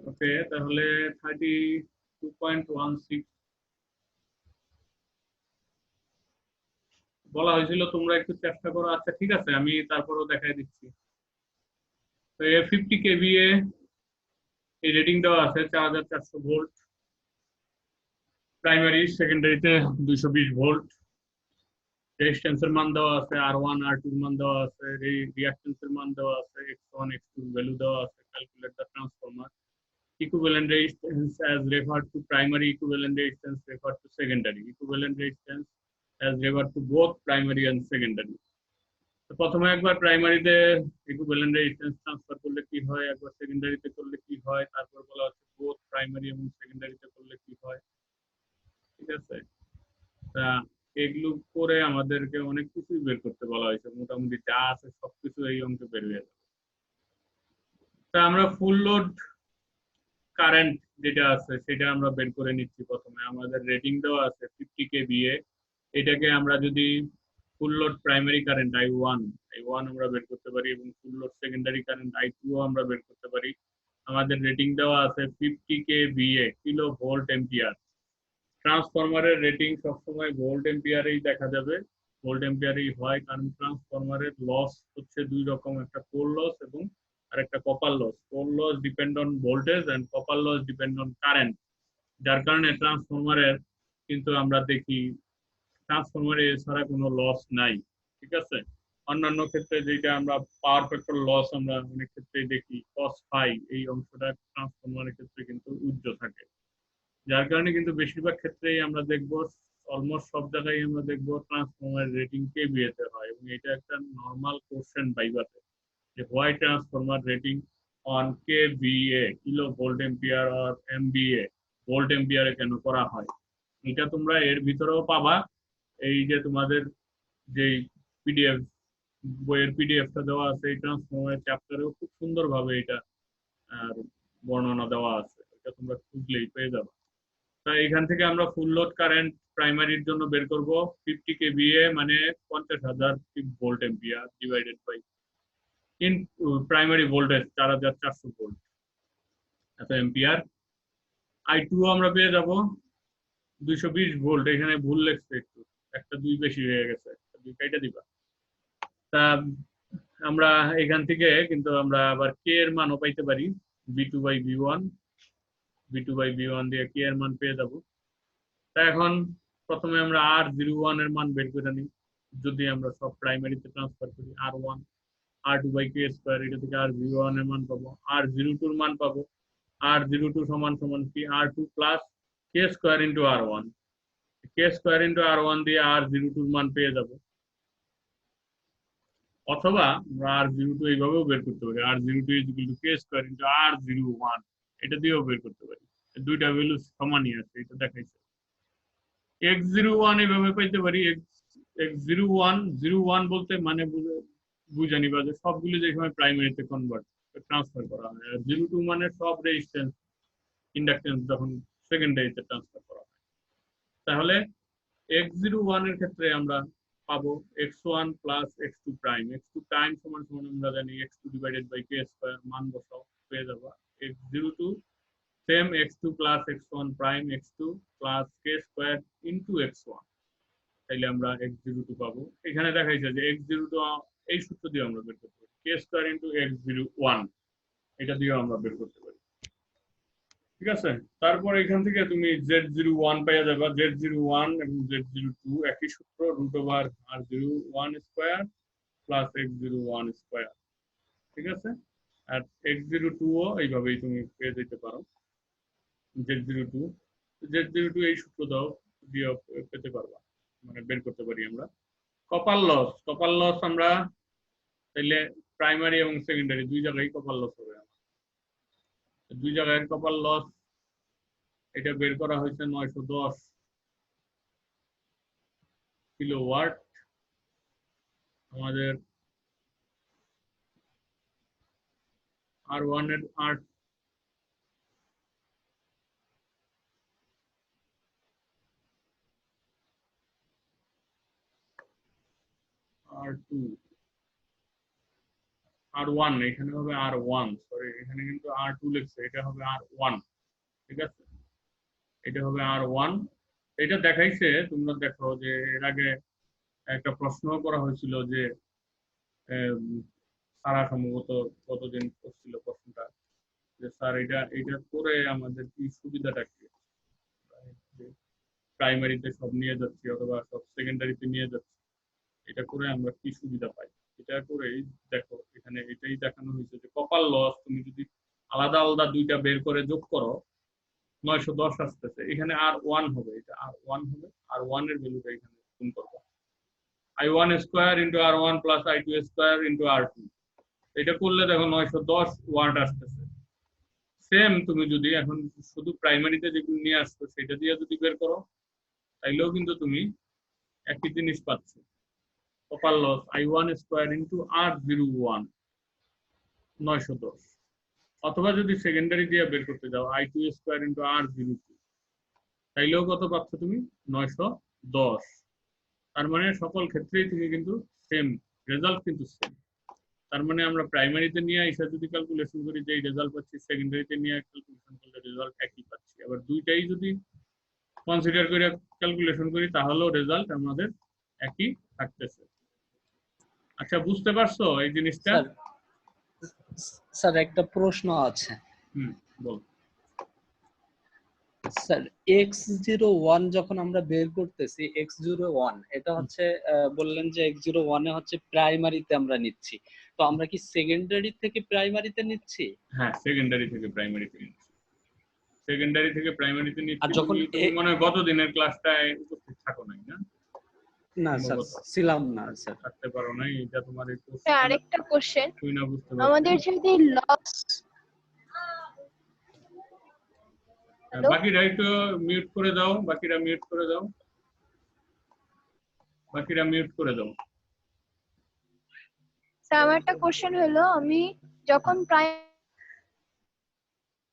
ওকে, তাহলে 32.16 বলা হয়েছিল, তোমরা একটু চেষ্টা করো। আচ্ছা ঠিক আছে, আমি তারপরও দেখাই দিচ্ছি। তো 50 kVA এই রেটিং দেওয়া আছে 4400 ভোল্ট, প্রাইমারি সেকেন্ডারিতে 220 ভোল্ট। রেজিস্ট্যান্সের মান দেওয়া আছে, R1 R2 এর মান দেওয়া আছে, রিঅ্যাকট্যান্সের মান দেওয়া আছে, X1 X2 ভ্যালু দেওয়া আছে। Calculate the transformer equivalent resistance as referred to primary, equivalent resistance referred to secondary, equivalent resistance as referred to both primary and secondary। তো প্রথমে একবার প্রাইমারিতে ইকুইভ্যালেন্ট রেজিস্ট্যান্স ট্রান্সফার করলে কি হয়, একবার সেকেন্ডারিতে করলে কি হয়, তারপর বলা হচ্ছে বোথ প্রাইমারি এবং সেকেন্ডারিতে করলে কি হয়। ঠিক আছে, তা এগুলো করে আমাদেরকে অনেক কিছুই বের করতে বলা হয়েছে, মোটামুটি যা আছে সবকিছু এই অঙ্কে বের হয়ে যাবে। তা আমরা ফুল লোড কারেন্ট যেটা আছে সেটা আমরা বের করে নিচ্ছি। প্রথমে আমাদের রেটিং দেওয়া আছে 50 kVA। এটাকে আমরা যদি full load primary current I one আমরা বের করতে পারি, এবং full load secondary current I2 আমরা বের করতে পারি। আমাদের রেটিং দেওয়া আছে 50 kVA, কিলো ভোল্ট এম্পিয়ার। ট্রান্সফরমারের রেটিং সবসময় ভোল্ট এম্পিয়ারেই দেখা যাবে, ভোল্ট এম্পিয়ারেই হয়, কারণ ট্রান্সফরমারের লস হচ্ছে দুই রকম, একটা কোর লস এবং আরেকটা copper loss. Core loss depend on voltage and copper loss depend on current. যার কারণে ট্রান্সফরমারের কিন্তু আমরা দেখি ট্রান্সফরমারে এছাড়া কোনো লস নাই। ঠিক আছে, অন্যান্য ক্ষেত্রে যেটা আমরা পাওয়ার ফ্যাক্টর লস আমরা অনেক ক্ষেত্রেই দেখি কস ফাই, এই অংশটা ট্রান্সফরমারের ক্ষেত্রে কিন্তু উজ্জ্ব থাকে। যার কারণে কিন্তু বেশিরভাগ ক্ষেত্রেই আমরা দেখবো, অলমোস্ট সব জায়গায় আমরা দেখবো ট্রান্সফরমার রেটিং কেভিএ তে হয়, এবং এটা একটা নর্মাল কোশ্চেন ভাইভাতে, যে why transformer rating on kVA, kilo volt ampere or MVA, volt এম্পিয়ারে কেন করা হয়। এটা তোমরা এর ভিতরেও পাবা, এই যে তোমাদের যে পিডিএফ বইয়ের পিডিএফটা দেওয়া আছে এই ট্রান্সফরমার চ্যাপ্টারেও খুব সুন্দরভাবে এটা বর্ণনা দেওয়া আছে, এটা তোমরা খুঁজলেই পেয়ে যাবে। তাই এখান থেকে আমরা ফুল লোড কারেন্ট প্রাইমারির জন্য বের করব 50 kVA, মানে 50,000 volt ampere divided by in primary voltage 4400 volt এত এম্পিয়ার। I2 আমরা পেয়ে যাব 220 ভোল্ট, এখানে ভুল লেখছে একটু, একটা দুই বেশি হয়ে গেছে, একটা দুই কাইটা দিবা। তা আমরা এখান থেকে কিন্তু আমরা আবার কে এর মানও পাইতে পারি, V2/V1 দিয়ে কে এর মান পেয়ে যাব। তা এখন প্রথমে আমরা R01 এর মান বের করে নিই। যদি আমরা সব প্রাইমারিতে ট্রান্সফার করি, R1 R2/K², এটা থেকে R01 এর মান পাবো, R02 এর মান পাবো। R02 সমান সমান কি, R2 plus K² into R1, K² into R1 দিয়ে R02 এর মান পেয়ে যাব। অথবা আমরা R02 এইভাবেও বের করতে পারি, R02 K² ইন্টু R01, এটা দিয়েও বের করতে পারি। দুইটা ভ্যালু সমানই আছে, এটা দেখাইছে। X01 এভাবে পাইতে পারি, X01 বলতে মানে বুঝানি বা যে সবগুলো যে সময় প্রাইমারিতে কনভার্ট ট্রান্সফার করা হয়, আর 02 মানে সব রেজিস্ট্যান্স ইন্ডাকটেন্স যখন সেকেন্ডারিতে ট্রান্সফার করা হয়। তাহলে X01 এর ক্ষেত্রে আমরা পাবো X1 plus X2 prime, X2 prime সমান সমান আমরা জানি X2 ডিভাইডেড বাই K², মান বসাও পেয়ে যাবো X02 same X2 plus X1 prime, X2 plus K² into X1, তাইলে আমরা X02 পাবো। এখানে দেখাইছে যে X02 এই সূত্র দিয়ে আমরা বের করতে পারি, K² ইন্টু X01, এটা দিয়েও আমরা বের করতে পারি। ঠিক আছে, তারপর এখান থেকে তুমি Z01 পেয়ে যাবে, Z01 এবং Z02 একই সূত্র, √R01² প্লাস X01²। ঠিক আছে, আর X02 ও এইভাবেই তুমি পেয়ে যেতে পারো, Z02 Z02 এই সূত্র দাও দিয়ে পেতে পারবা, মানে বের করতে পারি আমরা। কপার লস আমরা তাইলে প্রাইমারি এবং সেকেন্ডারি দুই জায়গায় কপার লস হবে, দুই জায়গায় কপার লস এটা বের করা হয়েছে 910 কিলোওয়াট। আমাদের R1 এর R2 R1 এখানে হবে R1, সরি এখানে কিন্তু R2 লিখছে, এটা হবে R1, ঠিক আছে, এটা হবে R1। এটা দেখাইছে, তোমরা দেখো যে এর আগে একটা প্রশ্ন করা হয়েছিল যে সারা সম্ভবত কতদিন করছিল প্রশ্নটা, যে স্যার এটা করে আমাদের কি সুবিধাটা কি, প্রাইমারিতে সব নিয়ে যাচ্ছি অথবা সব সেকেন্ডারিতে নিয়ে যাচ্ছি, এটা করে আমরা কি সুবিধা পাই। এটা করেই দেখো এখানে এটাই দেখানো হয়েছে যে কপাল লস তুমি যদি আলাদা আলাদা দুইটা বের করে যোগ করো 910 আসতেছে, এখানে R1 হবে, এটা R1 হবে, R1 এর ভ্যালুটা এখানে গুণ করবো, I1 square into R1 plus I2 square into R2, এটা করলে দেখো 910 ওয়াট আসতেছে। সেম তুমি যদি এখন শুধু প্রাইমারিতে যেগুলো নিয়ে আসছো সেটা দিয়ে যদি বের করো তাইলেও কিন্তু তুমি একই জিনিস পাচ্ছ, কপাল loss I1 square into R01 910, অথবা যদি সেকেন্ডারি দিয়ে বের করতে যাও I2 স্কোয়ার ইন্টু R02, তাইলেও কত পাচ্ছ তুমি 910। তার মানে সকল ক্ষেত্রেই তুমি কিন্তু সেম রেজাল্ট কিন্তু সেম। তার মানে আমরা প্রাইমারিতে নিয়ে এসে যদি ক্যালকুলেশন করি যে রেজাল্ট পাচ্ছি, সেকেন্ডারিতে নিয়ে ক্যালকুলেশন করলে রেজাল্ট একই পাচ্ছি, আবার দুইটাই যদি কনসিডার করে ক্যালকুলেশন করি তাহলেও রেজাল্ট আমাদের একই থাকতেছে। আচ্ছা বুঝতে পারছো এই জিনিসটা? স্যার একটা প্রশ্ন আছে। বল। স্যার x01 যখন আমরা বের করতেছি, x01 এটা হচ্ছে বললেন যে x01 এ হচ্ছে প্রাইমারিতে আমরা নিচ্ছি, তো আমরা কি সেকেন্ডারি থেকে প্রাইমারিতে নিচ্ছি? হ্যাঁ, সেকেন্ডারি থেকে প্রাইমারিতে নিচ্ছি, সেকেন্ডারি থেকে প্রাইমারিতে নিচ্ছি। আর যখন তুমি মনে হয় গত দিনের ক্লাসটায় উপস্থিত থাকো নাই না? না স্যার, ছিলাম না স্যার। থাকতে পারো নাই, এটা তোমার একটু আরেকটা কোশ্চেন, তুই না বুঝতে পারছিস। আমাদের যদি লস, বাকিরা একটু মিউট করে দাও, বাকিরা মিউট করে দাও, বাকিরা মিউট করে দাও। স্যার আমার একটা কোশ্চেন হলো, আমি যখন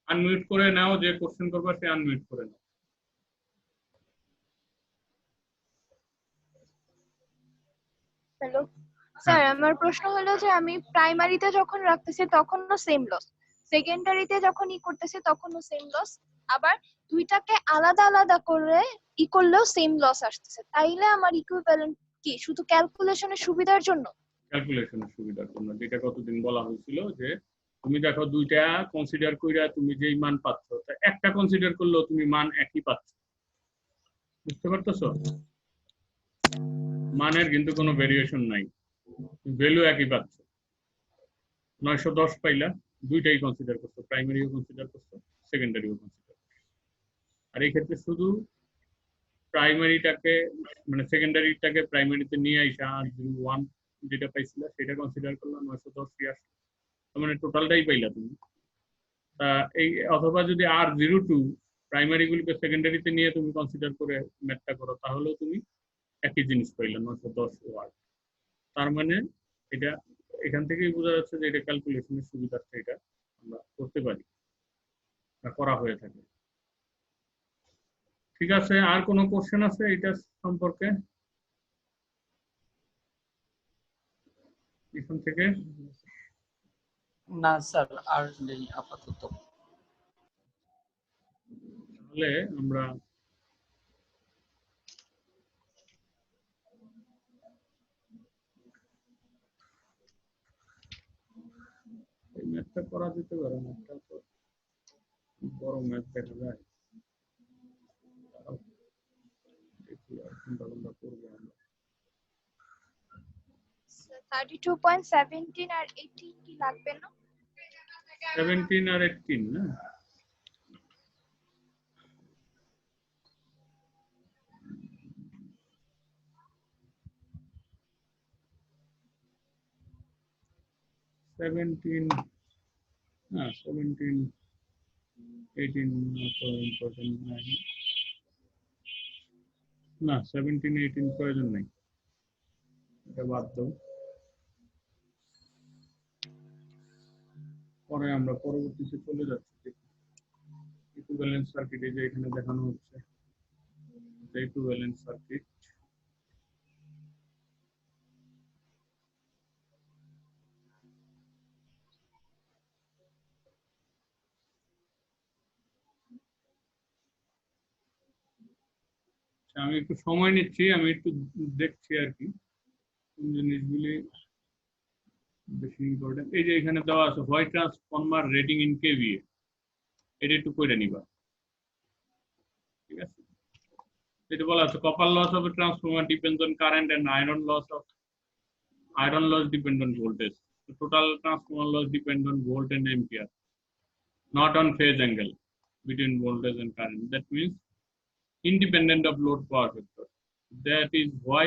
আনমিউট করে নাও, যে কোশ্চেন করবা সে আনমিউট করে নাও। হ্যালো স্যার, আমার প্রশ্ন হলো যে আমি প্রাইমারিতে যখন রাখতেছি তখনও সেম লস, সেকেন্ডারিতে যখন করতেছি তখনও সেম লস, আবার দুইটাকে আলাদা আলাদা করে করলেও সেম লস আসতেছে, তাইলে আমার ইকুইভ্যালেন্ট কি শুধু ক্যালকুলেশনের সুবিধার জন্য? ক্যালকুলেশনের সুবিধার জন্য, যেটা কতদিন বলা হয়েছিল যে তুমি দেখো দুইটা কনসিডার কইরা তুমি যেই মান পাচ্ছ, একটা কনসিডার করলেও তুমি মান একই পাচ্ছ, বুঝতে পারতেছো? মানের কিন্তু কোনো ভেরিয়েশন নাই, ভ্যালু একই পাচ্ছ। 910 পাইলা, দুইটাই কনসিডার করছো, প্রাইমারিও কনসিডার করছো, সেকেন্ডারিও কনসিডার করছো। আর এই ক্ষেত্রে শুধু প্রাইমারিটাকে মানে সেকেন্ডারিটাকে প্রাইমারিতে নিয়ে আইসা R01 যেটা পাইছিল সেটা কনসিডার করলাম, 910 আসলো, মানে টোটালটাই পাইলা তুমি। এই অথবা যদি R02 প্রাইমারি গুলিকে সেকেন্ডারিতে নিয়ে তুমি কনসিডার করে ম্যাথটা করো তাহলেও তুমি একই জিনিস পাইলা 910 ওয়াট। তার মানে এটা এখান থেকেই বোঝা যাচ্ছে যে এটা ক্যালকুলেশনের সুবিধার্থে এটা আমরা করতে পারি বা করা হয়ে থাকে। ঠিক আছে, আর কোনো কোশ্চেন আছে এটা সম্পর্কে এখান থেকে? না স্যার, আর নেই আপাতত। তাহলে আমরা এই ম্যাথটা করা যেতে পারে, ম্যাথটা তো বড় ম্যাথ দেখা যায়, দেখি আর কোনটা কোনটা করবো আমরা। 32.17 আর 18 কি লাগবে না? 17 আর 18 না? না 17 18 তো ইম্পর্টেন্ট নাই, না 17 18 প্রয়োজন নাই, এটা বাদ দাও। পরে আমরা পরবর্তীতে চলে যাচ্ছি ইকুইভ্যালেন্স সার্কিট, এই যে এখানে দেখানো হচ্ছে ইকুইভ্যালেন্স সার্কিট। আমি একটু সময় নিচ্ছি, আমি একটু দেখছি আর কি কোন জিনিসগুলি বেশি ইম্পর্টেন্ট। এই যে এখানে দেওয়া আছে why transformer rating in KVA, এটা একটু করে নিবা, ঠিক আছে? এটা বলা আছে copper loss of a transformer depends on current and iron loss depend on voltage. The total transformer loss depend on volt and ampere, not on phase angle between voltage and current. That means independent of load power factor. That is why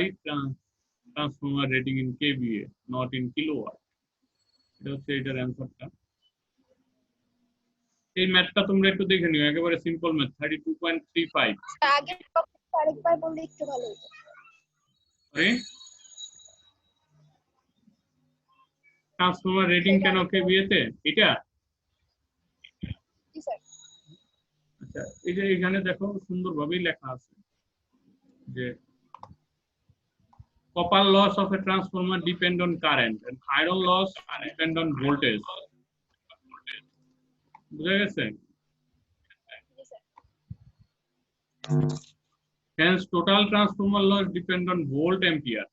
transformer rating in kVA, not in kilowatt. এটা হচ্ছে এটার অ্যান্সারটা। এই ম্যাথটা তোমরা একটু দেখে নিও, একেবারে সিম্পল ম্যাথ। 32.35 আগের টপিক আরেকবার বললে একটু ভালো হতো। ট্রান্সফরমার রেটিং কেন কেভিএ তে এটা? জি স্যার। আচ্ছা, এই যে এখানে দেখো সুন্দরভাবেই লেখা আছে যে copper loss of a transformer depend on current and iron loss depend on voltage. বুঝা গেছে? জি sir. Hence total transformer loss depend on volt ampere,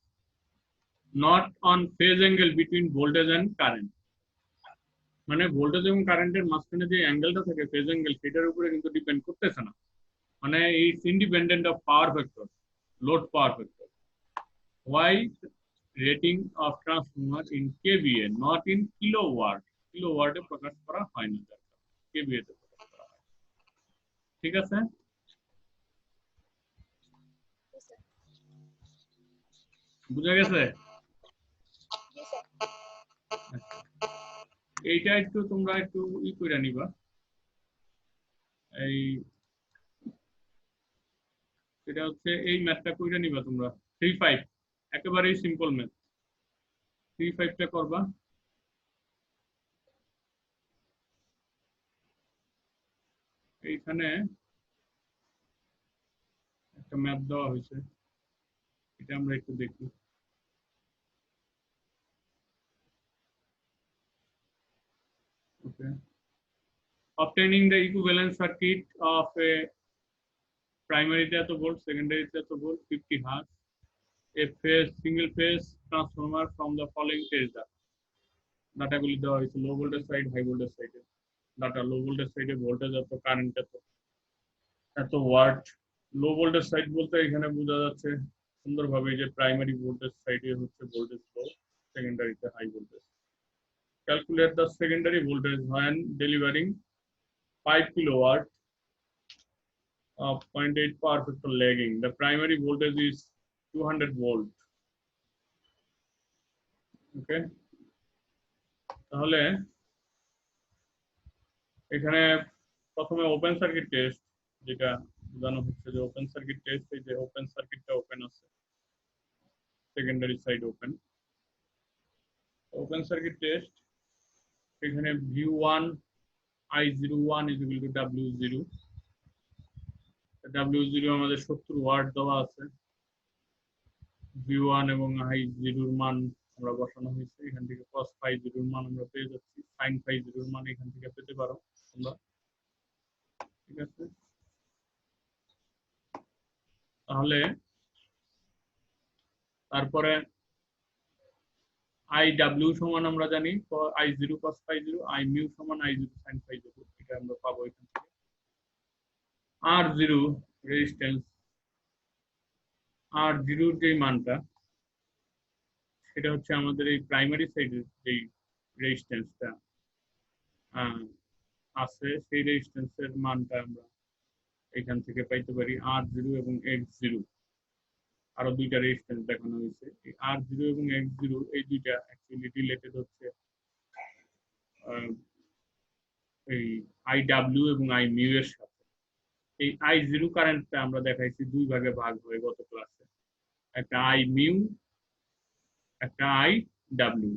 not on phase angle between voltage and current. মানে voltage এবং কারেন্টের মাঝখানে যে অ্যাঙ্গেলটা থাকে phase angle, সেটার উপরে কিন্তু ডিপেন্ড করতেছে না। মানে it's independent of power factor, load power factor. Why rating of transformer in kVA, not in kilowatt? Kilowatt এ প্রকাশ করা হয় না, kVA তে প্রকাশ করা হয়। ঠিক আছে? বুঝা গেছে? এইটা একটু তোমরা একটু করে নিবা। এই এটা হচ্ছে এই ম্যাথটা কইরা নিবা তোমরা। 35 একেবারেই সিম্পল ম্যাথ। 35 টা করবা। এইখানে একটা ম্যাথ দেওয়া হয়েছে, এটা আমরা একটু দেখি। Okay. Obtaining the equivalent circuit of a primary eto volt, secondary eto volt, 50 Hz, a single phase transformer from the following phase data গুলি দেওয়া হয়েছে। Low voltage side, high voltage সাইডে ডাটা। লো ভোল্টেজ সাইডে voltage এত, current এত watt. Low voltage side বলতে এখানে বোঝা যাচ্ছে সুন্দরভাবে যে প্রাইমারি ভোল্টেজ সাইডে হচ্ছে ভোল্টেজ লো, সেকেন্ডারিতে high voltage. Calculate the secondary voltage when delivering 5 kilowatt of 0.8 power factor lagging. The primary voltage is 200 volt. Okay. তাহলে এখানে প্রথমে ওপেন সার্কিট টেস্ট, যেটা বোঝানো হচ্ছে যে ওপেন সার্কিট টেস্ট, এই যে ওপেন সার্কিটটা ওপেন আছে, secondary side open. Open circuit test, এখানে V1 I01 is equal to W0. W0 আমাদের 70 ওয়াট দেওয়া আছে। V1 এবং I0 এর মান আমরা বসানো হয়েছে, এখান থেকে cos phi0 এর মান আমরা পেয়ে যাচ্ছি, sin phi0 এর মান এখান থেকে পেতে পারো তোমরা। ঠিক আছে? তাহলে তারপরে IW সমান আমরা জানি I0 cos phi0, I mu সমান I0 sin phi0, এটা আমরা পাবো এখান থেকে। R0 রেজিস্ট্যান্স, R0 এর যে মানটা সেটা হচ্ছে আমাদের এই প্রাইমারি সাইডের যে রেজিস্ট্যান্সটা আছে, সেই রেজিস্ট্যান্সের মানটা আমরা এখান থেকে পাইতে পারি। R0 এবং X0 আরো দুইটা রেজিস্ট্যান্স দেখানো হয়েছে। এই R0 এবং X0 এই দুইটা অ্যাকচুয়ালি রিলেটেড হচ্ছে এই IW এবং I mu এর সাথে। এই I0 কারেন্টটা আমরা দেখাইছি দুই ভাগে ভাগ হয়ে গত ক্লাসে, একটা I mu, একটা IW,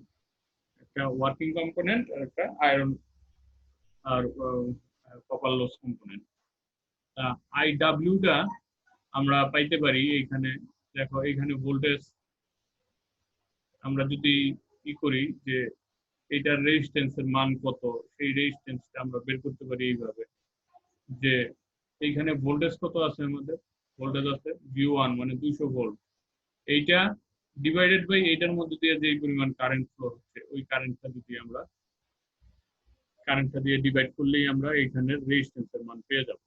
একটা ওয়ার্কিং কম্পোনেন্ট আর একটা আয়রন আর কপার লস কম্পোনেন্ট। IW টা আমরা পাইতে পারি এইখানে, দেখো এইখানে ভোল্টেজ আমরা যদি করি যে এটার রেজিস্ট্যান্সের মান কত, সেই রেজিস্ট্যান্সটা আমরা বের করতে পারি এইভাবে যে এইখানে ভোল্টেজ কত আছে আমাদের, ভোল্টেজ আছে V1 মানে 200 ভোল্ট, এইটা ডিভাইডেড বাই এইটার মধ্যে দিয়ে যে পরিমাণ কারেন্ট ফ্লো হচ্ছে ওই কারেন্টটা যদি আমরা কারেন্টটা দিয়ে ডিভাইড করলেই আমরা এইখানের রেজিস্ট্যান্সের মান পেয়ে যাব।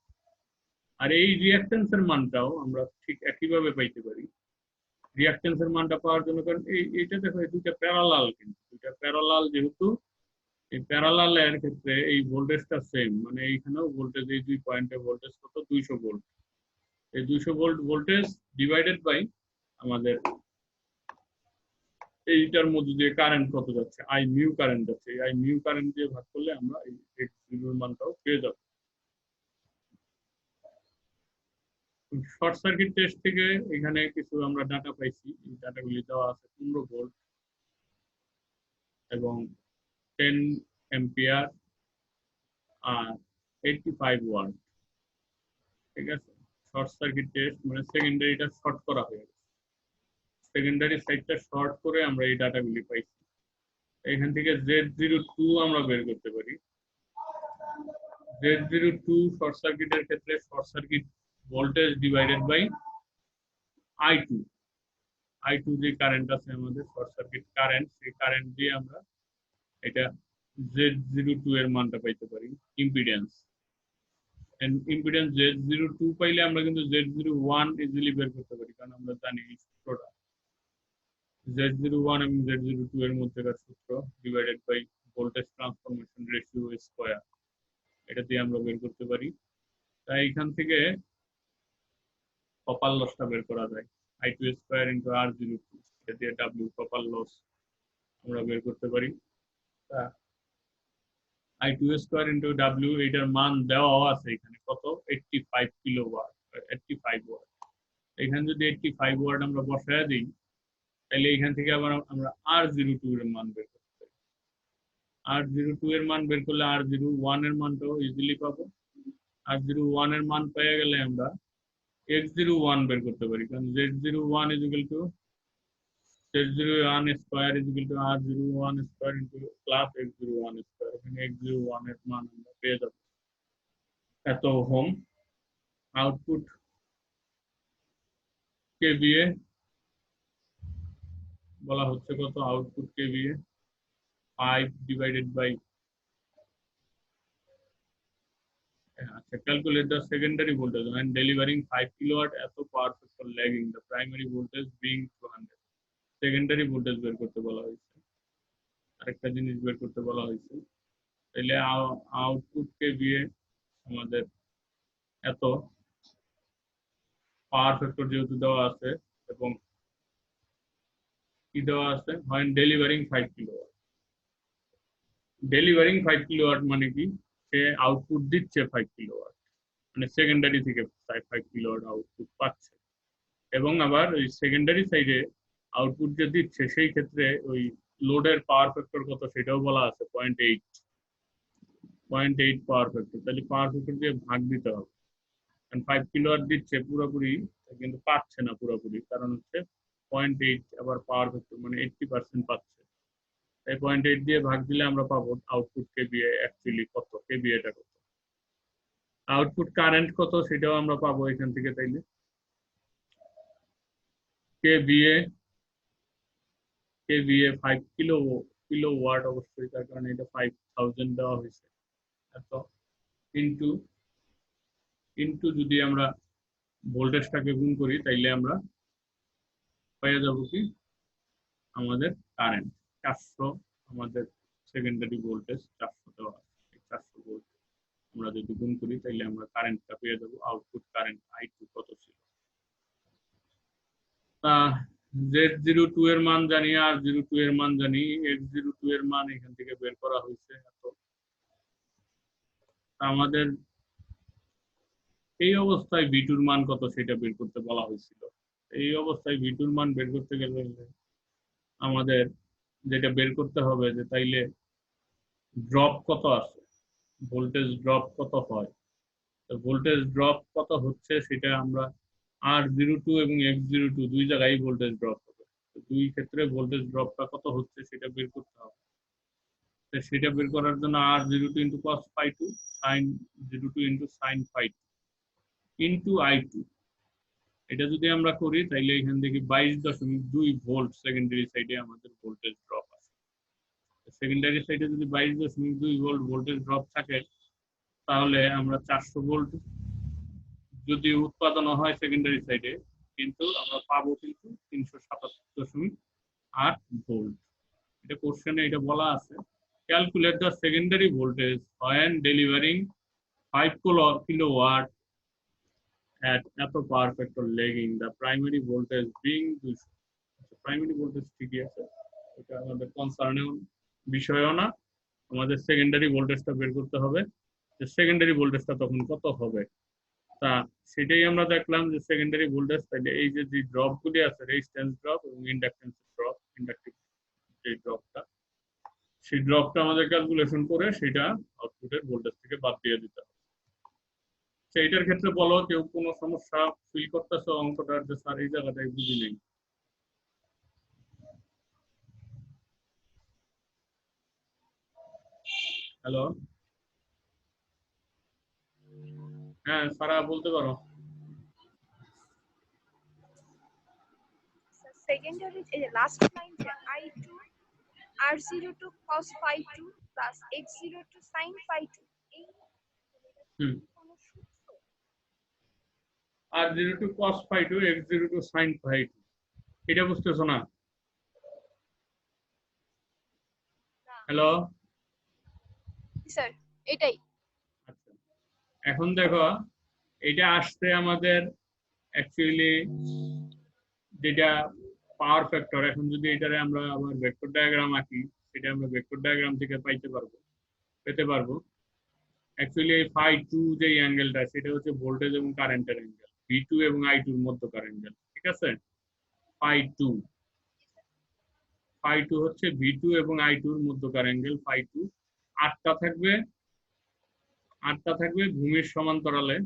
আর এই রিঅ্যাকট্যান্সের মানটাও আমরা ঠিক একইভাবে পাইতে পারি। রিঅ্যাকট্যান্সের মানটা পাওয়ার জন্য, কারণ এইটা দেখো এই দুইটা প্যারালাল, কিন্তু দুইটা প্যারালাল যেহেতু এই প্যারালালের ক্ষেত্রে এই ভোল্টেজটা সেম, মানে এইখানেও ভোল্টেজ এই দুই পয়েন্টে ভোল্টেজ কত 200 ভোল্ট। এই 200 ভোল্ট ভোল্টেজ ডিভাইডেড বাই আমাদের এইটার মধ্যে দিয়ে কারেন্ট কত যাচ্ছে, আই মিউ কারেন্ট যাচ্ছে, আই মিউ কারেন্ট দিয়ে ভাগ করলে আমরা এই x0 এর মানটাও পেয়ে যাব। শর্ট সার্কিট টেস্ট থেকে এখানে কিছু আমরা ডাটা পাইছি, এই ডাটাগুলি দেওয়া আছে 15 ভোল্ট এবং 10 অ্যাম্পিয়ার আর 85 ওয়াট। ঠিক আছে, শর্ট সার্কিট টেস্ট মানে সেকেন্ডারিটা শর্ট করা হয়ে গেছে, সেকেন্ডারি সাইডটা শর্ট করে আমরা এই ডাটাগুলি পাইছি। এখান থেকে Z02 আমরা বের করতে পারি। Z02 শর্ট সার্কিটের ক্ষেত্রে short circuit voltage divided by I2, I2 যে কারেন্ট আছে আমাদের শর্ট সার্কিট কারেন্ট, সেই কারেন্ট দিয়ে আমরা এটা Z02 এর মানটা পাইতে পারি। ইম্পিডেন্স ইম্পিডেন্স Z02 পাইলে আমরা কিন্তু Z01 ইজিলি বের করতে পারি, কারণ আমরা জানি এই সূত্রটা Z01 এবং Z02 এর মধ্যেকার সূত্র divided by voltage transformation ratio square, এটা দিয়ে আমরা বের করতে পারি। তাই এখান থেকে কপার লসটা বের করা যায়, I2 স্কয়ার ইন্টু R02, এটা দিয়ে W কপার লস আমরা বের করতে পারি। I2 স্কয়ার ইন্টু W, এটার মান দেওয়া আছে এখানে কত 85 কিলোওয়াট, 85 ওয়াট। এখানে যদি 85 ওয়াট আমরা বসায় দিই, তাহলে এখান থেকে আবার আমরা R02 এর মান বের করতে পারি। R02 এর মান বের করলে R01 এর মানটাও ইজিলি পাবো। R01 এর মান পেয়ে গেলে আমরা X01 বের করতে পারি, কারণ Z01 is equal to Z01 square is equal to R01 square into plus X01 square. এখানে X01 এর মান আমরা পেয়ে যাব এত ওহম। আউটপুট কেভিএ বলা হচ্ছে কত, আউটপুট কেভিএ 5 ডিভাইডেড বাই, আচ্ছা, calculate the secondary voltage when delivering 5 kilowatt as a power factor lagging the primary voltage being 200. Secondary voltage বের করতে বলা হয়েছে, আরেকটা জিনিস বের করতে বলা হয়েছে। তাহলে আউটপুট কেভিএ আমাদের এত, পাওয়ার ফ্যাক্টর যেহেতু দেওয়া আছে এবং কি দেওয়া আছে, when delivering 5 kilowatt. Delivering 5 kilowatt মানে কি, সে আউটপুট দিচ্ছে 5 কিলোওয়াট, মানে সেকেন্ডারি থেকে 5 কিলোওয়াট আউটপুট পাচ্ছে। এবং আবার ওই সেকেন্ডারি সাইডে আউটপুট যে দিচ্ছে সেই ক্ষেত্রে ওই লোডের পাওয়ার ফ্যাক্টর কত সেটাও বলা আছে 0.8 পাওয়ার ফ্যাক্টর। তাহলে পাওয়ার ফ্যাক্টর দিয়ে ভাগ দিতে হবে, কারণ 5 কিলোওয়াট দিচ্ছে পুরোপুরি কিন্তু পাচ্ছে না পুরোপুরি, কারণ হচ্ছে 0.8 আবার পাওয়ার ফ্যাক্টর মানে 80% পাচ্ছে। তাই 0.8 দিয়ে ভাগ দিলে আমরা পাবো আউটপুট কেভিএ অ্যাকচুয়ালি কত, কেভিএটা কত। আউটপুট কারেন্ট কত সেটাও আমরা পাবো এখান থেকে। তাইলে কেভিএ 5 কিলোওয়াট অবশ্যই, তার কারণে এটা 5000 দেওয়া হয়েছে এত, ইনটু যদি আমরা ভোল্টেজটাকে গুণ করি তাইলে আমরা পেয়ে যাব কি, আমাদের কারেন্ট 400, আমাদের সেকেন্ডারি ভোল্টেজ 400 দেওয়া আছে। 400 ভোল্ট আমরা যদি গুণ করি তাইলে আমরা কারেন্টটা পেয়ে যাব। আউটপুট কারেন্ট I2 কত ছিল, Z02 এর মান জানি, R02 এর মান জানি, X02 এর মান এখান থেকে বের করা হয়েছে এত। আমাদের এই অবস্থায় V2 এর মান কত সেটা বের করতে বলা হয়েছিল। এই অবস্থায় V2 এর মান বের করতে গেলে আমাদের যেটা বের করতে হবে যে তাইলে ড্রপ কত আছে, ভোল্টেজ ড্রপ কত হয়। তো ভোল্টেজ ড্রপ কত হচ্ছে সেটা আমরা R02 এবং X02 দুই জায়গায় ভোল্টেজ ড্রপ হবে, দুই ক্ষেত্রে ভোল্টেজ ড্রপটা কত হচ্ছে সেটা বের করতে হবে। সেটা বের করার জন্য R02 into cos phi2 sin 02 into sin phi2 into I2, এটা যদি আমরা করি তাইলে এখান থেকে 22.2 ভোল্ট সেকেন্ডারি সাইডে আমাদের ভোল্টেজ ড্রপ আছে। সেকেন্ডারি সাইডে যদি 22.2 ভোল্ট ভোল্টেজ ড্রপ থাকে তাহলে আমরা 400 ভোল্ট যদি উৎপাদন হয় সেকেন্ডারি সাইডে, কিন্তু আমরা পাবো কিন্তু 377.8 ভোল্ট। এটা কোশ্চেনে এটা বলা আছে, calculate the secondary voltage when delivering 5 kilowatt at এত power factor lagging, the primary voltage being 200। Primary voltage ঠিকই আছে, এটা আমাদের কনসার্নের বিষয়ও না, আমাদের সেকেন্ডারি ভোল্টেজটা বের করতে হবে যে সেকেন্ডারি ভোল্টেজটা তখন কত হবে। তা সেটাই আমরা দেখলাম যে সেকেন্ডারি ভোল্টেজ, তাহলে এই যে ড্রপগুলি আছে রেজিস্ট্যান্স ড্রপ এবং ইন্ডাকট্যান্স ড্রপ, ইন্ডাকটিভ যে ড্রপটা, সেই ড্রপটা আমাদের ক্যালকুলেশন করে সেটা আউটপুটের ভোল্টেজ থেকে বাদ দিয়ে দিতে হবে। সেইটার ক্ষেত্রে বলো কেউ কোনো সমস্যা ফিল করতেছো অঙ্কটার, যে স্যার এই জায়গাটাই বুঝি নেই? হ্যালো, হ্যাঁ সারা বলতে পারো। সেকেন্ডারি এই যে লাস্ট লাইন যে I2 R02 cos phi2 plus X02 sin phi2, এই কোন সূত্র? R02 cos phi2 X02 sin phi2, এটা বুঝতেছো না? হ্যালো স্যার এটাই। আচ্ছা, এখন দেখো এটা আসছে আমাদের অ্যাকচুয়ালি যেটা পাওয়ার ফ্যাক্টর। এখন যদি এটারে আমরা আবার ভেক্টর ডায়াগ্রাম আঁকি, সেটা আমরা ভেক্টর ডায়াগ্রাম থেকে পেতে পারবো। অ্যাকচুয়ালি এই phi2 যে অ্যাঙ্গেলটা, সেটা হচ্ছে ভোল্টেজ এবং কারেন্টের অ্যাঙ্গেল, V2 এবং I2 এর মধ্যকার অ্যাঙ্গেল, ঠিক আছে? phi2 হচ্ছে V2 এবং I2 এর মধ্যকার অ্যাঙ্গেল phi2। আটটা থাকবে ভূমির সমান্তরালে,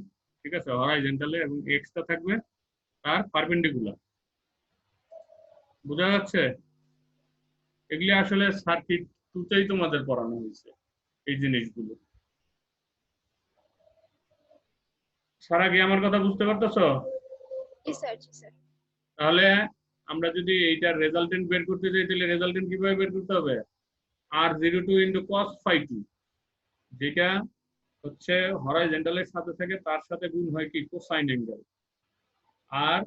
ঠিক আছে, হরাইজন্টালে, এবং এক্সটা থাকবে তার পারপেন্ডিকুলার। বোঝা যাচ্ছে? এগুলি আসলে সার্কিট 2তেই তোমাদের পড়ানো হয়েছে এই জিনিসগুলো। সারা কি আমার কথা বুঝতে পারতেছো? জি স্যার, জি স্যার। তাহলে আমরা যদি এইটার রেজাল্টেন্ট বের করতে চাই, তাহলে রেজাল্টেন্ট কিভাবে বের করতে হবে? R02 into cos phi2, যেটা হচ্ছে হরাইজন্টালের সাথে থাকে তার সাথে গুণ হয় কি কোসাইন অ্যাঙ্গেল, আর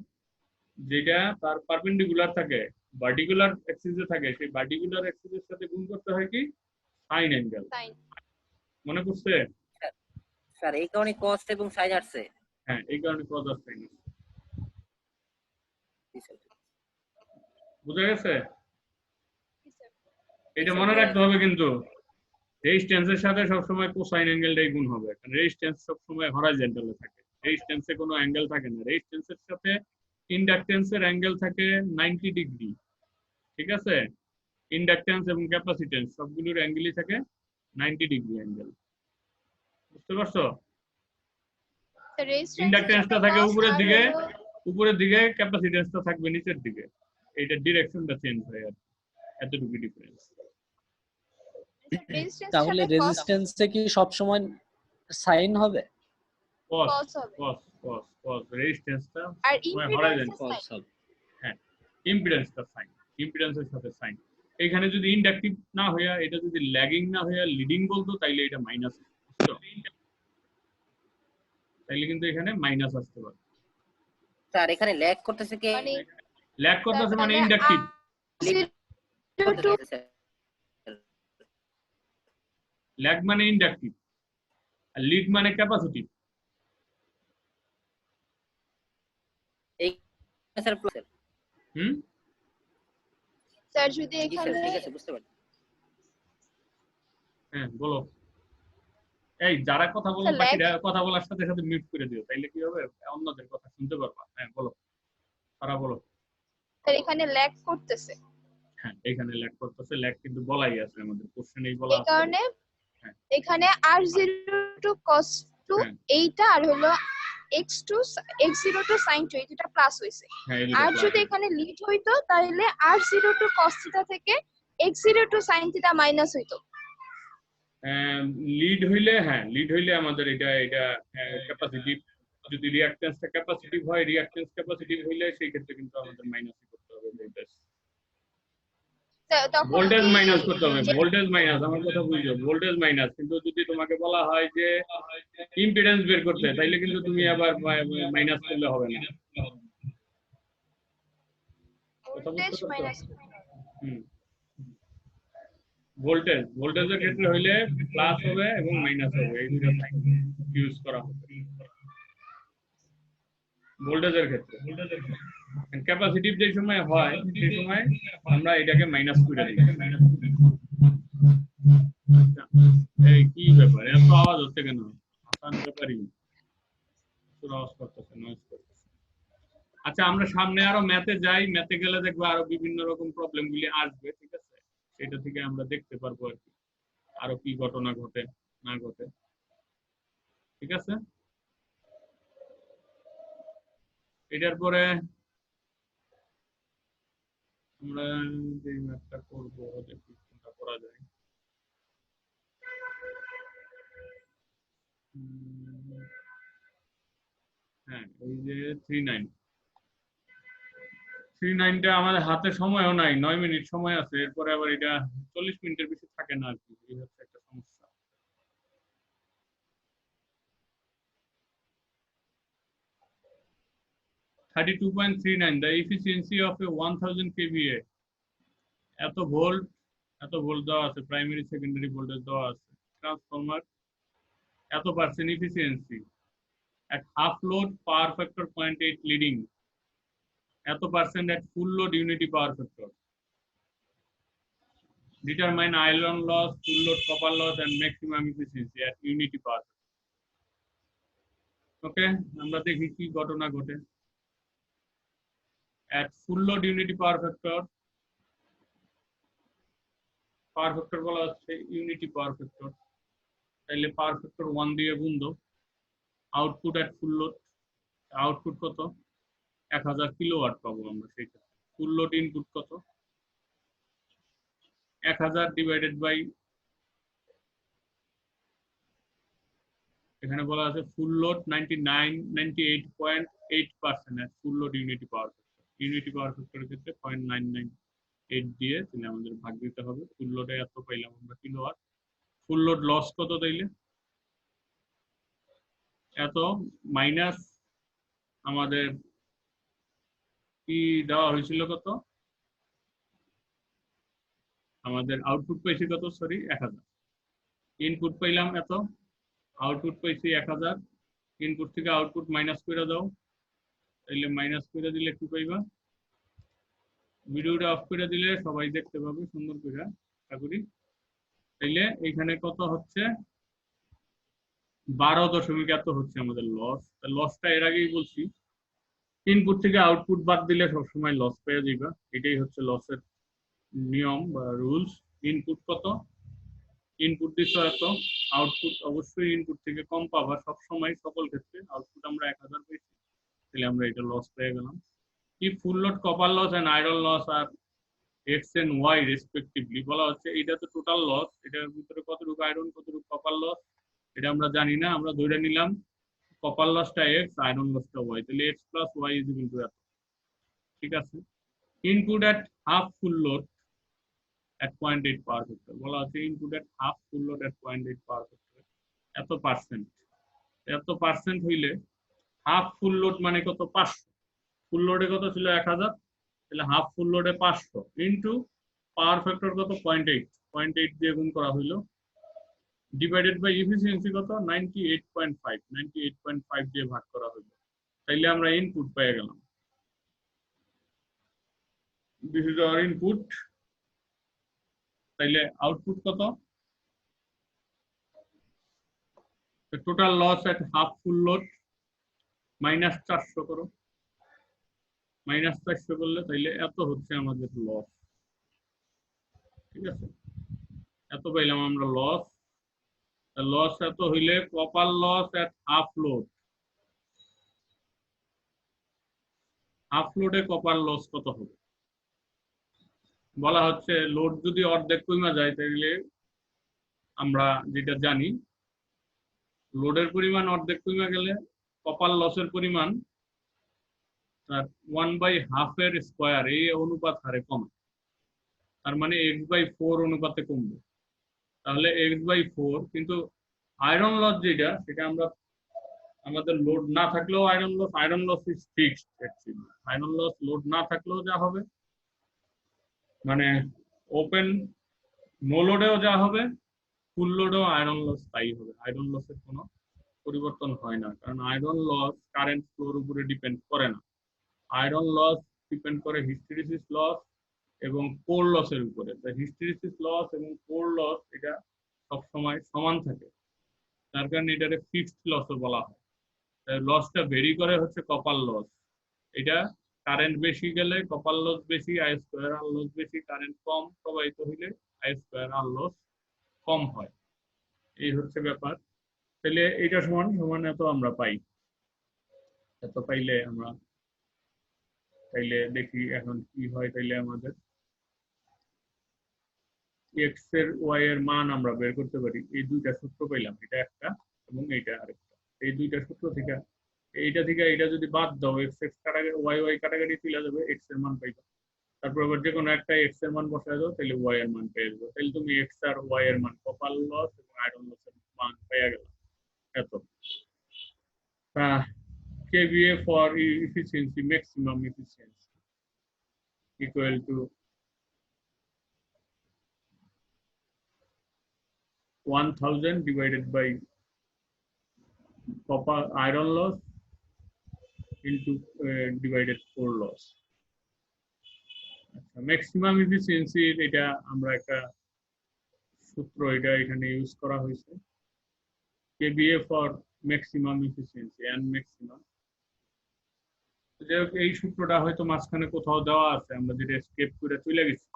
যেটা তার পারপেন্ডিকুলার থাকে ভার্টিকুলার অ্যাক্সিসে থাকে, সেই ভার্টিকুলার অ্যাক্সিসের সাথে গুণ করতে হয় কি সাইন অ্যাঙ্গেল। মনে পড়ছে স্যার? এই কারণে cos এবং sin আসছে। হ্যাঁ, এই কারণে cos আর sin। বুঝা গেছে? এটা মনে রাখতে হবে কিন্তু রেজিস্ট্যান্সের সাথে সবসময় কোসাইন অ্যাঙ্গেলটাই গুণ হবে, কারণ রেজিস্ট্যান্স সবসময় হরাইজন্টালে থাকে, রেজিস্ট্যান্সে কোনো অ্যাঙ্গেল থাকে না। রেজিস্ট্যান্সের সাথে ইন্ডাকট্যান্সের অ্যাঙ্গেল থাকে 90 ডিগ্রি, ঠিক আছে? ইন্ডাকট্যান্স এবং ক্যাপাসিট্যান্স সবগুলোর অ্যাঙ্গেলই থাকে 90 ডিগ্রি অ্যাঙ্গেল। বুঝতে পারছো? ইন্ডাকট্যান্সটা থাকে উপরের দিকে, ক্যাপাসিট্যান্সটা থাকবে নিচের দিকে। এইটা ডিরেকশনটা চেঞ্জ হয় আর এতটুকু ডিফারেন্স। তাহলে রেজিস্ট্যান্সে কি সব সময় সাইন হবে? cos রেজিস্ট্যান্সটা আর সময় হরাইজন্টাল cos হবে। হ্যাঁ, ইম্পিডেন্সটা সাইন, ইম্পিডেন্সের সাথে সাইন। এখানে যদি ইন্ডাকটিভ না হইয়া, এটা যদি ল্যাগিং না হইয়া লিডিং বলতো, তাইলে এটা মাইনাস, তাইলে কিন্তু এখানে মাইনাস আসতে পারে। স্যার এখানে ল্যাগ করতেছে কে? ল্যাগ করতেছে মানে ইন্ডাকটিভ। ল্যাগ মানে ইন্ডাকটিভ আর লিড মানে ক্যাপাসিটিভ। এই স্যার প্লাস স্যার যদি ঠিক এখানে আছে, বুঝতে পারছি। হ্যাঁ বলো। এই যারা কথা বলে বাকিরা কথা বলার সাথে সাথে মিউট করে দিও, তাইলে কি হবে অন্যদের কথা শুনতে পারবা। হ্যাঁ বলো, তারা বলো। স্যার এখানে ল্যাগ করতেছে। হ্যাঁ, এখানে ল্যাগ করতেছে, ল্যাগ কিন্তু বলাই আছে আমাদের কোশ্চেনেই বলা আছে। এই কারণে এখানে R02 cos 2 এইটা আর হলো X02 sin 2 এই দুটো প্লাস হইছে। আর যদি এখানে লিড হইতো তাহলে R02 cos θ থেকে X02 sin θ মাইনাস হইতো। লিড হইলে, হ্যাঁ লিড হইলে আমাদের এটা ক্যাপাসিটিভ যদি রিঅ্যাকট্যান্সটা ক্যাপাসিটিভ হয়, রিঅ্যাকট্যান্স ক্যাপাসিটিভ হইলে সেই ক্ষেত্রে কিন্তু আমাদের মাইনাসই করতে হবে ভোল্টেজ। তখন ভোল্টেজ কি মাইনাস করতে হবে, যে- ভোল্টেজ মাইনাস, আমার কথা বুঝছো, ভোল্টেজ মাইনাস। কিন্তু যদি তোমাকে বলা হয় যে ইম্পিডেন্স বের করতে, তাইলে কিন্তু তুমি আবার মাইনাস করলে হবে না। কথা বুঝতে ভোল্টেজ পারছো? মাইনাস ভোল্টেজের ক্ষেত্রে হইলে প্লাস হবে এবং মাইনাস হবে, এই দুটো সাইন ইউজ করা হবে ভোল্টেজের ক্ষেত্রে। ক্যাপাসিটিভ যে সময় হয় সেই সময় আমরা এটাকে মাইনাস করে দিই। এই কি ব্যাপার, এত আওয়াজ হচ্ছে কেন? আসান ব্যাপারই আওয়াজ করতেছে, নয়েজ করতেছে। আচ্ছা, আমরা সামনে আরো ম্যাথে যাই, ম্যাথে গেলে দেখবো আরো বিভিন্ন রকম প্রবলেম গুলি আসবে, ঠিক আছে? সেটা থেকে আমরা দেখতে পারবো আর কি আরো কি ঘটনা ঘটে না ঘটে, ঠিক আছে? এটার পরে আমরা যে ম্যাথটা করবো দেখি কোনটা করা যায়। হ্যাঁ, এই যে 39টা আমাদের হাতে সময়ও নাই, 9 মিনিট সময় আছে, এরপরে আবার এটা 40 মিনিটের বেশি থাকে না আর কি, এই হচ্ছে একটা সমস্যা। (32.39) the efficiency of a 1000 kVA, এত ভোল্ট দেওয়া আছে, প্রাইমারি সেকেন্ডারি ভোল্টেজ দেওয়া আছে, ট্রান্সফরমার এত percent efficiency at half load power factor 0.8 leading, এত percent at full load unity power factor. Determine iron loss, full load copper loss and maximum efficiency at unity power factor. ওকে, আমরা দেখি কি ঘটনা ঘটে। at full load unity power factor বলা হচ্ছে unity power factor, তাইলে power factor 1 দিয়ে গুণ দাও। Output at full load, output কত? 1000 কিলোওয়াট পাবো আমরা সেই ক্ষেত্রে। ফুল লোড ইনপুট কত? 1000 ডিভাইডেড বাই, এখানে বলা আছে full load 98.8% at full load unity power factor. Unity power ফ্যাক্টরের ক্ষেত্রে 0.998 দিয়ে তাহলে আমাদের ভাগ দিতে হবে। ফুল লোডে এত পাইলাম আমরা কিলোওয়াট। ফুল লোড লস কত তাইলে? এত মাইনাস আমাদের কি দেওয়া হয়েছিল কত? আমাদের আউটপুট পাইছি কত? সরি, 1000। ইনপুট পাইলাম এত, আউটপুট পাইছি 1000। ইনপুট থেকে আউটপুট মাইনাস করে দাও, তাইলে মাইনাস করে দিলে কি পাইবা? ভিডিওটা অফ করে দিলে সবাই দেখতে পাবে সুন্দর করে, আশা করি। তাইলে এখানে কত হচ্ছে? 12 এত হচ্ছে আমাদের লস। লসটা এর আগেই বলছি, ইনপুট থেকে আউটপুট বাদ দিলে সবসময় লস পেয়ে যাইবা, এটাই হচ্ছে লসের নিয়ম বা রুলস। ইনপুট কত? ইনপুট দিছো এত, আউটপুট অবশ্যই ইনপুট থেকে কম পাবা সবসময়, সকল ক্ষেত্রে। আউটপুট আমরা 1000 পেয়েছি, তাহলে আমরা এটা লস পেয়ে গেলাম। কি full load copper loss and iron loss are X and Y respectively বলা হচ্ছে। এটা তো টোটাল লস, এটার ভিতরে কতটুকু আয়রন কতটুকু কপার লস এটা আমরা জানি না, আমরা ধরে নিলাম কপার লসটা এক্স, আয়রন লসটা ওয়াই, তাহলে X plus Y is equal to এত, ঠিক আছে? Input at half full load at 0.8 power factor বলা আছে। Input at half full load at 0.8 power factor এত পার্সেন্ট। এত পার্সেন্ট হইলে হাফ ফুল লোড মানে কত? 500। ফুল লোডে কত ছিল? 1000, তাহলে হাফ ফুল লোডে 500 ইনটু পাওয়ার ফ্যাক্টর কত? 0.8, 0.8 দিয়ে গুণ করা হইলো, ডিভাইডেড বাই এফিসিয়েন্সি কত? 98.5, 98.5 দিয়ে ভাগ করা হইলো, তাইলে আমরা ইনপুট পেয়ে গেলাম। This is our input. তাইলে আউটপুট কত? টোটাল লস এট হাফ ফুল লোড মাইনাস 400 করো, মাইনাস 400 করলে তাইলে এত হচ্ছে আমাদের লস, ঠিক আছে? এত পাইলাম আমরা লস। লস এত হইলে copper loss at half load, half লোডে কপার লস কত হবে? বলা হচ্ছে লোড যদি অর্ধেক কমে যায় তাহলে আমরা যেটা জানি, লোডের পরিমাণ অর্ধেক কমে গেলে কপার লসের পরিমাণ তার 1/2 এর স্কয়ার এই অনুপাত হারে কমে, তার মানে x/4 অনুপাতে কমবে। তাহলে x/4, কিন্তু আয়রন লস যেটা সেটা আমরা আমাদের লোড না থাকলেও iron loss is fixed actually. Iron loss load না থাকলেও যা হবে, মানে ওপেন নো লোডেও যা হবে, ফুল লোডেও আয়রন লস তাই হবে। আয়রন লসের কোনো পরিবর্তন হয় না, কারণ আয়রন লস কারেন্ট ফ্লোর উপরে ডিপেন্ড করে না। আয়রন লস ডিপেন্ড করে হিস্টেরিসিস লস এবং কোর লসের উপরে। হিস্টেরিসিস লস এবং কোর লস এটা সবসময় সমান থাকে, তার কারণে এটাকে ফিক্সড লসও বলা হয়। লসটা ভেরি করে হচ্ছে কপার লস। এটা কারেন্ট বেশি গেলে কপার লস বেশি, আই স্কোয়ার আর লস বেশি। কারেন্ট কম প্রবাহিত হইলে আই স্কোয়ার আর লস কম হয়। এই হচ্ছে ব্যাপার। তাহলে এটা সমান সমান এত আমরা পাই। এত পাইলে আমরা তাইলে দেখি এখন কি হয়। তাইলে আমাদের x এর y এর মান আমরা বের করতে পারি। এই দুইটা সূত্র পাইলাম, এটা একটা এবং এইটা আরেকটা। এই দুইটা সূত্র থেকে এইটা যদি বাদ দাও, x কাটাকাটি y কাটাকাটি চলে যাবে, x এর মান পাইবা। তারপর আবার যে কোনো একটা x এর মান বসায় দাও, তাহলে y এর মান পেয়ে যাবে। তাহলে তুমি x আর y এর মান, কপার লস এবং আয়রন লসের মান পেয়ে গেল। এত KVA for efficiency, maximum efficiency equal to 1000 divided by copper iron loss into divided core loss. Maximum efficiency এটা আমরা একটা সূত্র এটা এখানে ইউজ করা হয়েছে, KVA for maximum efficiency and maximum। এই সূত্রটা হয়তো মাঝখানে কোথাও দেওয়া আছে, আমরা যেটা স্কেপ করে চলে গেছি,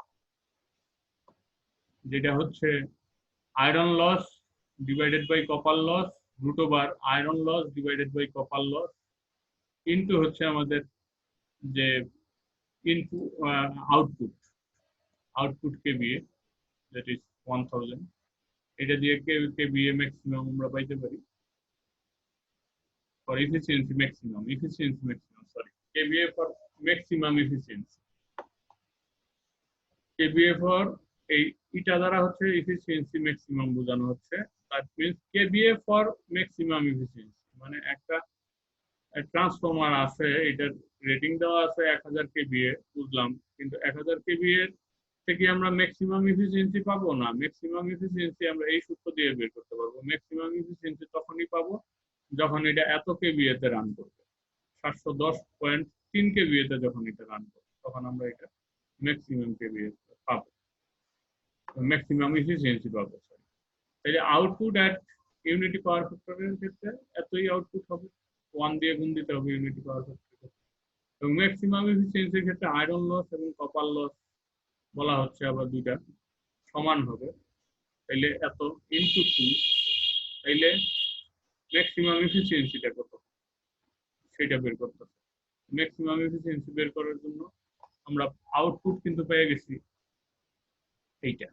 যেটা হচ্ছে iron loss divided by copper loss root over iron loss divided by copper loss into হচ্ছে আমাদের যে input output KVA, that is 1000। এটা দিয়ে KVA ম্যাক্সিমাম আমরা পাইতে পারি, for efficiency maximum, sorry, KVA for maximum efficiency. KVA for এই এটা দ্বারা হচ্ছে এফিসিয়েন্সি ম্যাক্সিমাম বোঝানো হচ্ছে। That means KVA for maximum efficiency মানে একটা ট্রান্সফরমার আছে, এটার রেটিং দেওয়া আছে 1000 KVA, বুঝলাম, কিন্তু 1000 KVA থেকে আমরা ম্যাক্সিমাম এফিসিয়েন্সি পাবো না। ম্যাক্সিমাম এফিসিয়েন্সি আমরা এই সূত্র দিয়ে বের করতে পারবো। ম্যাক্সিমাম এফিসিয়েন্সি তখনই পাবো যখন এটা এত KVA তে রান করবে, 710.3 KVA তে যখন এটা রান করবে, তখন আমরা এটা ম্যাক্সিমাম KVA পাবো, ম্যাক্সিমাম এফিসিয়েন্সি পাবো। তাহলে আউটপুট অ্যাট ইউনিটি পাওয়ার ফ্যাক্টরের ক্ষেত্রে এতই আউটপুট হবে, 1 দিয়ে গুণ দিতে হবে ইউনিটি পাওয়ার ফ্যাক্টর। এবং ম্যাক্সিমাম এফিসিয়েন্সির ক্ষেত্রে আয়রন লস এবং কপার লস বলা হচ্ছে আবার দুইটা সমান হবে। তাইলে এত ইনটু 2, তাইলে ম্যাক্সিমাম এফিসিয়েন্সিটা কত সেটা বের করতে হবে। ম্যাক্সিমাম এফিসিয়েন্সি বের করার জন্য আমরা আউটপুট কিন্তু পেয়ে গেছি এইটা,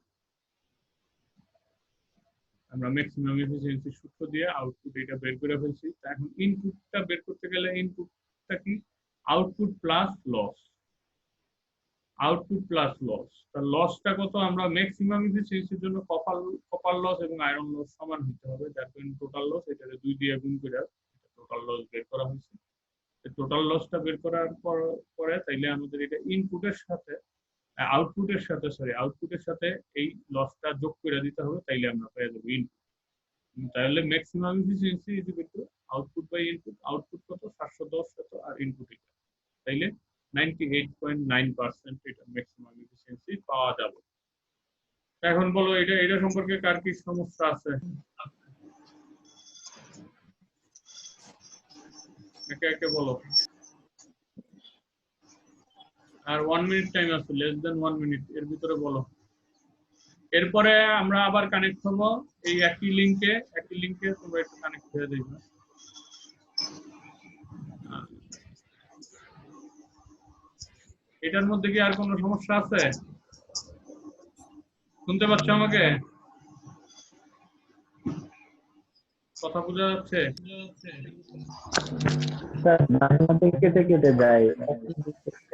আমরা ম্যাক্সিমাম এফিসিয়েন্সি সূত্র দিয়ে আউটপুট এটা বের করে ফেলছি। এখন ইনপুটটা বের করতে গেলে ইনপুটটা কি, output plus loss, output plus loss. তার লসটা কত, আমরা ম্যাক্সিমাম এফিসিয়েন্সির জন্য কপার লস এবং আয়রন লস সমান হতে হবে, যার কারণে টোটাল লস এটা 2 দিয়ে গুণ করে টোটাল লস বের করা হয়েছে। টোটাল লসটা বের করার পরে তাইলে আমাদের এটা ইনপুটের সাথে আউটপুটের সাথে এই লসটা যোগ করে দিতে হবে, তাইলে আমরা পেয়ে যাবো ইনপুট। তাহলে maximum efficiency is equal to output by input. Output কত, 710 কত, আর ইনপুট এটা, তাইলে 98.9% এটা ম্যাক্সিমাম এফিসিয়েন্সি পাওয়া যাবে। এখন বলো এটা সম্পর্কে কার কি সমস্যা আছে, একে একে বলো। আর 1 মিনিট টাইম আছে, লেস দেন 1 মিনিট, এর ভিতরে বলো। এরপরে আমরা আবার কানেক্ট হবো এই একই লিংকে তোমরা একটু কানেক্ট হয়ে দেখবে। এটার মধ্যে কি আর কোনো সমস্যা আছে? শুনতে পাচ্ছ আমাকে? কথা কথা বোঝা যাচ্ছে? স্যার মাঝে মাঝে কেটে কেটে যায়,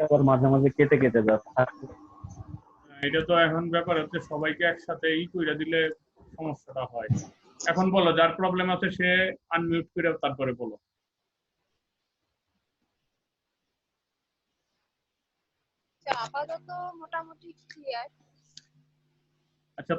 আবার মাঝে মাঝে কেটে কেটে যাচ্ছে। এটা তো এখন ব্যাপার হচ্ছে সবাইকে একসাথে কইরা দিলে সমস্যাটা হয়। এখন বলো, যার প্রবলেম আছে সে আনমিউট করে তারপরে বলো। আপাতত মোটামুটি ক্লিয়ার। আচ্ছা,